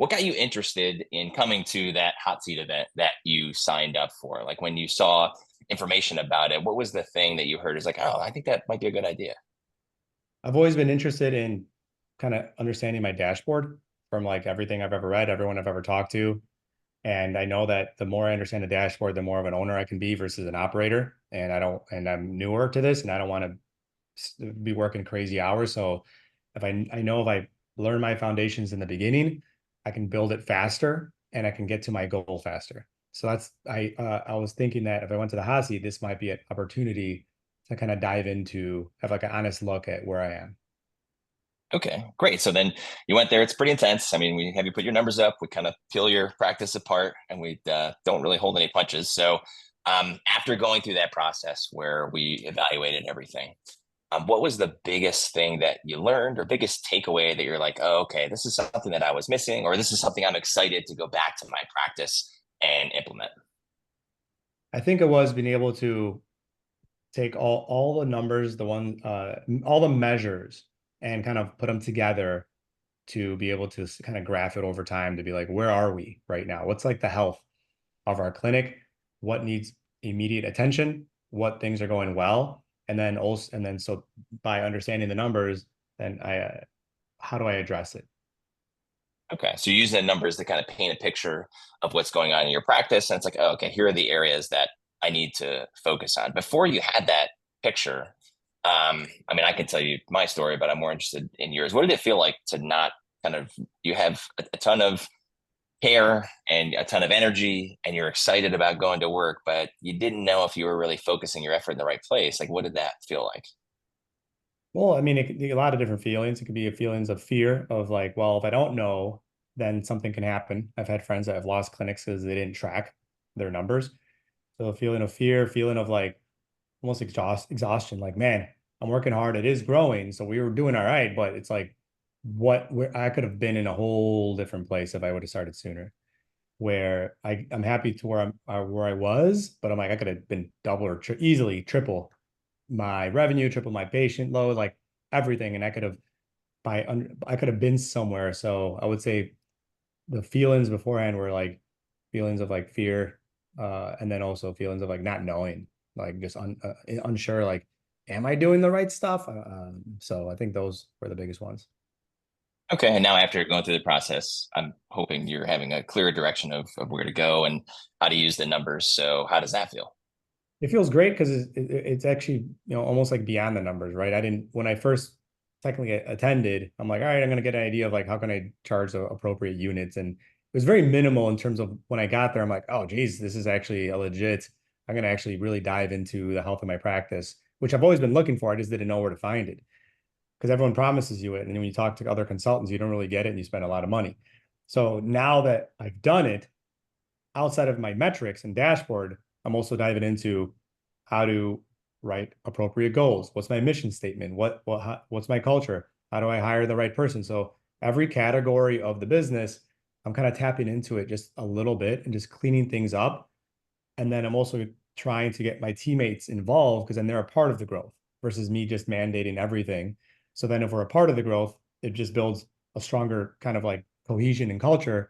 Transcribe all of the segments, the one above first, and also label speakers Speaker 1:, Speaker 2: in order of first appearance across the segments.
Speaker 1: what got you interested in coming to that hot seat event that you signed up for? Like when you saw information about it, what was the thing that you heard is like, oh, I think that might be a good idea?
Speaker 2: I've always been interested in kind of understanding my dashboard from like everything I've ever read, everyone I've ever talked to. And I know that the more I understand the dashboard, the more of an owner I can be versus an operator. And I'm newer to this and I don't want to be working crazy hours. So I know if I learn my foundations in the beginning, I can build it faster and I can get to my goal faster. So I was thinking that if I went to the hot seat, this might be an opportunity to kind of dive into, have like an honest look at where I am.
Speaker 1: Okay, great. So then you went there. It's pretty intense. I mean, we have you put your numbers up. We kind of peel your practice apart, and we don't really hold any punches. So after going through that process where we evaluated everything, what was the biggest thing that you learned or biggest takeaway that you're like, oh, okay, this is something that I was missing, or this is something I'm excited to go back to my practice and implement?
Speaker 2: I think it was being able to take all the numbers, all the measures, and kind of put them together to be able to kind of graph it over time to be like, where are we right now? What's like the health of our clinic? What needs immediate attention? What things are going well? And then so by understanding the numbers, then how do I address it?
Speaker 1: Okay, so you're using the numbers to kind of paint a picture of what's going on in your practice, and it's like, oh, okay, here are the areas that I need to focus on. Before you had that picture, I mean, I can tell you my story, but I'm more interested in yours. What did it feel like to not kind of you have a ton of care and a ton of energy, and you're excited about going to work, but you didn't know if you were really focusing your effort in the right place? Like, what did that feel like?
Speaker 2: Well, I mean, it could be a lot of different feelings. It could be feelings of fear of like, well, if I don't know, then something can happen. I've had friends that have lost clinics because they didn't track their numbers. So a feeling of fear, feeling of like almost exhaustion, like, man, I'm working hard. It is growing. So we were doing all right, but it's like where I could have been in a whole different place if I would have started sooner. Where I'm happy to where I was, but I'm like, I could have been double or easily triple my revenue, triple my patient load, like everything. And I could have been somewhere. So I would say the feelings beforehand were like feelings of like fear, and then also feelings of like not knowing, like just unsure, like, am I doing the right stuff? So I think those were the biggest ones.
Speaker 1: Okay, and now after going through the process, I'm hoping you're having a clearer direction of where to go and how to use the numbers. So how does that feel?
Speaker 2: It feels great because it's actually, almost like beyond the numbers, right? I didn't, when I first technically attended, I'm like, all right, I'm going to get an idea of like, how can I charge the appropriate units? And it was very minimal in terms of when I got there, I'm like, oh, geez, this is actually a legit, I'm going to actually really dive into the health of my practice, which I've always been looking for. I just didn't know where to find it because everyone promises you it. And then when you talk to other consultants, you don't really get it and you spend a lot of money. So now that I've done it, outside of my metrics and dashboard, I'm also diving into how to write appropriate goals. What's my mission statement? What's my culture? How do I hire the right person? So every category of the business, I'm kind of tapping into it just a little bit and just cleaning things up. And then I'm also trying to get my teammates involved because then they're a part of the growth versus me just mandating everything. So then if we're a part of the growth, it just builds a stronger kind of like cohesion and culture.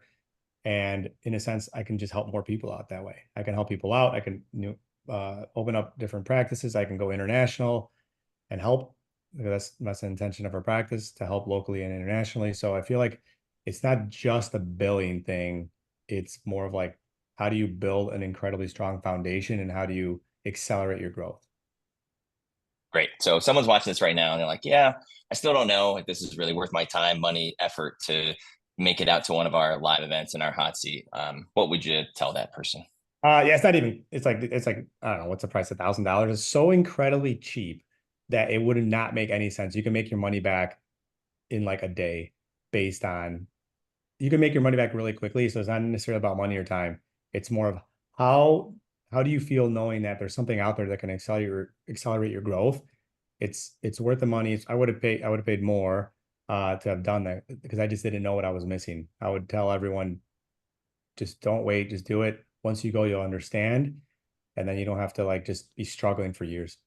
Speaker 2: And in a sense, I can just help more people out that way. I can help people out. I can open up different practices. I can go international and help. That's the intention of our practice, to help locally and internationally. So I feel like it's not just a billing thing. It's more of like, how do you build an incredibly strong foundation and how do you accelerate your growth?
Speaker 1: Great. So if someone's watching this right now and they're like, yeah, I still don't know if this is really worth my time, money, effort to make it out to one of our live events in our hot seat. What would you tell that person?
Speaker 2: Yeah, it's not even. It's like I don't know what's the price. $1,000 is so incredibly cheap that it would not make any sense. You can make your money back in like a day based on, you can make your money back really quickly. So it's not necessarily about money or time. It's more of how how do you feel knowing that there's something out there that can accelerate your growth. It's worth the money. I would have paid more to have done that because I just didn't know what I was missing. I would tell everyone, just don't wait, just do it. Once you go, you'll understand, and then you don't have to like just be struggling for years.